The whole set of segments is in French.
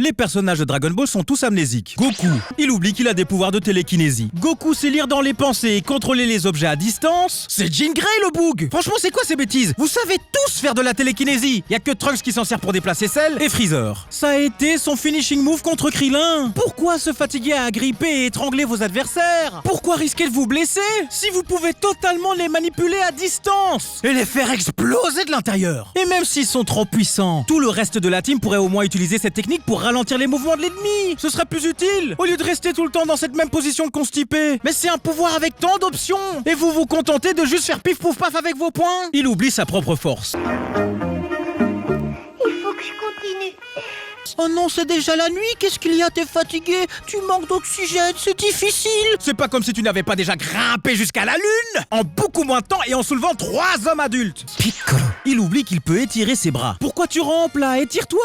Les personnages de Dragon Ball sont tous amnésiques. Goku, il oublie qu'il a des pouvoirs de télékinésie. Goku sait lire dans les pensées et contrôler les objets à distance. C'est Jean Grey le boug. Franchement, c'est quoi ces bêtises? Vous savez tous faire de la télékinésie. Y a que Trunks qui s'en sert pour déplacer Cell et Freezer. Ça a été son finishing move contre Krillin. Pourquoi se fatiguer à agripper et étrangler vos adversaires? Pourquoi risquer de vous blesser si vous pouvez totalement les manipuler à distance et les faire exploser de l'intérieur? Et même s'ils sont trop puissants, tout le reste de la team pourrait au moins utiliser cette technique pour ralentir les mouvements de l'ennemi. Ce serait plus utile au lieu de rester tout le temps dans cette même position constipée. Mais c'est un pouvoir avec tant d'options et vous vous contentez de juste faire pif pouf paf avec vos poings. Il oublie sa propre force. Il faut que je continue. Oh non, c'est déjà la nuit, qu'est-ce qu'il y a? T'es fatigué? Tu manques d'oxygène, c'est difficile. C'est pas comme si tu n'avais pas déjà grimpé jusqu'à la lune en beaucoup moins de temps et en soulevant 3 hommes adultes. Piccolo. Il oublie qu'il peut étirer ses bras. Pourquoi tu rampes là? Étire-toi!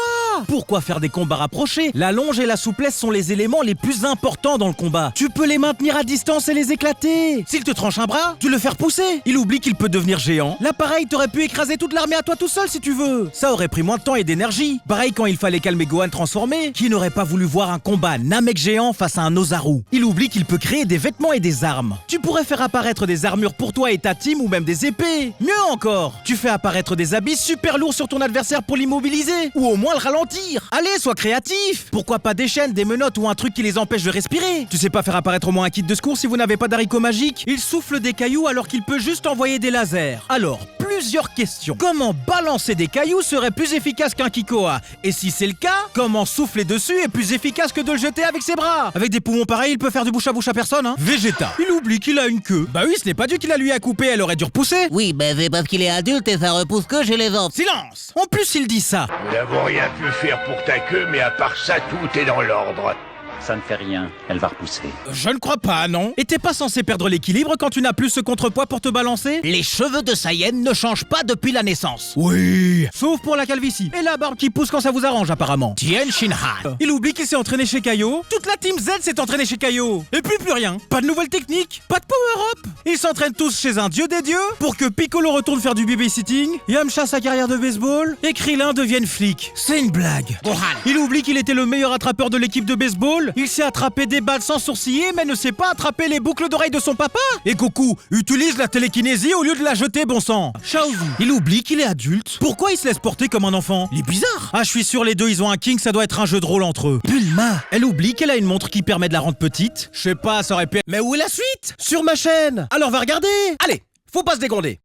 Pourquoi faire des combats rapprochés? La longe et la souplesse sont les éléments les plus importants dans le combat. Tu peux les maintenir à distance et les éclater. S'il te tranche un bras, tu le fais repousser. Il oublie qu'il peut devenir géant. L'appareil t'aurait pu écraser toute l'armée à toi tout seul si tu veux. Ça aurait pris moins de temps et d'énergie. Pareil quand il fallait calmer Gohan transformé. Qui n'aurait pas voulu voir un combat Namek géant face à un Ozaru? Il oublie qu'il peut créer des vêtements et des armes. Tu pourrais faire apparaître des armures pour toi et ta team ou même des épées. Mieux encore, tu fais apparaître des habits super lourds sur ton adversaire pour l'immobiliser ou au moins le ralentir. Allez, sois créatif. Pourquoi pas des chaînes, des menottes ou un truc qui les empêche de respirer? Tu sais pas faire apparaître au moins un kit de secours si vous n'avez pas d'haricots magiques? Il souffle des cailloux alors qu'il peut juste envoyer des lasers. Alors, plusieurs questions. Comment balancer des cailloux serait plus efficace qu'un Kikoa? Et si c'est le cas, comment souffler dessus est plus efficace que de le jeter avec ses bras? Avec des poumons pareils, il peut faire du bouche à personne, hein? Vegeta, il oublie qu'il a une queue. Bah oui, ce n'est pas Dieu qui la lui a coupée, elle aurait dû repousser. Oui, mais c'est parce qu'il est adulte et ça repousse que chez les enfants. Silence! En plus, il dit ça. Nous n'avons rien pu faire pour ta queue, mais à part ça, tout est dans l'ordre. Ça ne fait rien, elle va repousser. Je ne crois pas, non? Et t'es pas censé perdre l'équilibre quand tu n'as plus ce contrepoids pour te balancer? Les cheveux de Saiyan ne changent pas depuis la naissance. Oui! Sauf pour la calvitie. Et la barbe qui pousse quand ça vous arrange, apparemment. Tien Shinhan. Il oublie qu'il s'est entraîné chez Kaio. Toute la team Z s'est entraînée chez Kaio. Et puis plus rien. Pas de nouvelles techniques. Pas de power-up. Ils s'entraînent tous chez un dieu des dieux pour que Piccolo retourne faire du babysitting, Yamcha sa carrière de baseball et Krillin devienne flic. C'est une blague. Gohan. Il oublie qu'il était le meilleur attrapeur de l'équipe de baseball. Il sait attraper des balles sans sourciller, mais ne sait pas attraper les boucles d'oreilles de son papa. Et Goku utilise la télékinésie au lieu de la jeter, bon sang. Shaozu, il oublie qu'il est adulte. Pourquoi il se laisse porter comme un enfant? Il est bizarre. Ah, je suis sûr les deux ils ont un king, ça doit être un jeu de rôle entre eux. Bulma, elle oublie qu'elle a une montre qui permet de la rendre petite. Je sais pas, ça aurait pu être... Mais où est la suite? Sur ma chaîne. Alors va regarder. Allez, faut pas se dégronder.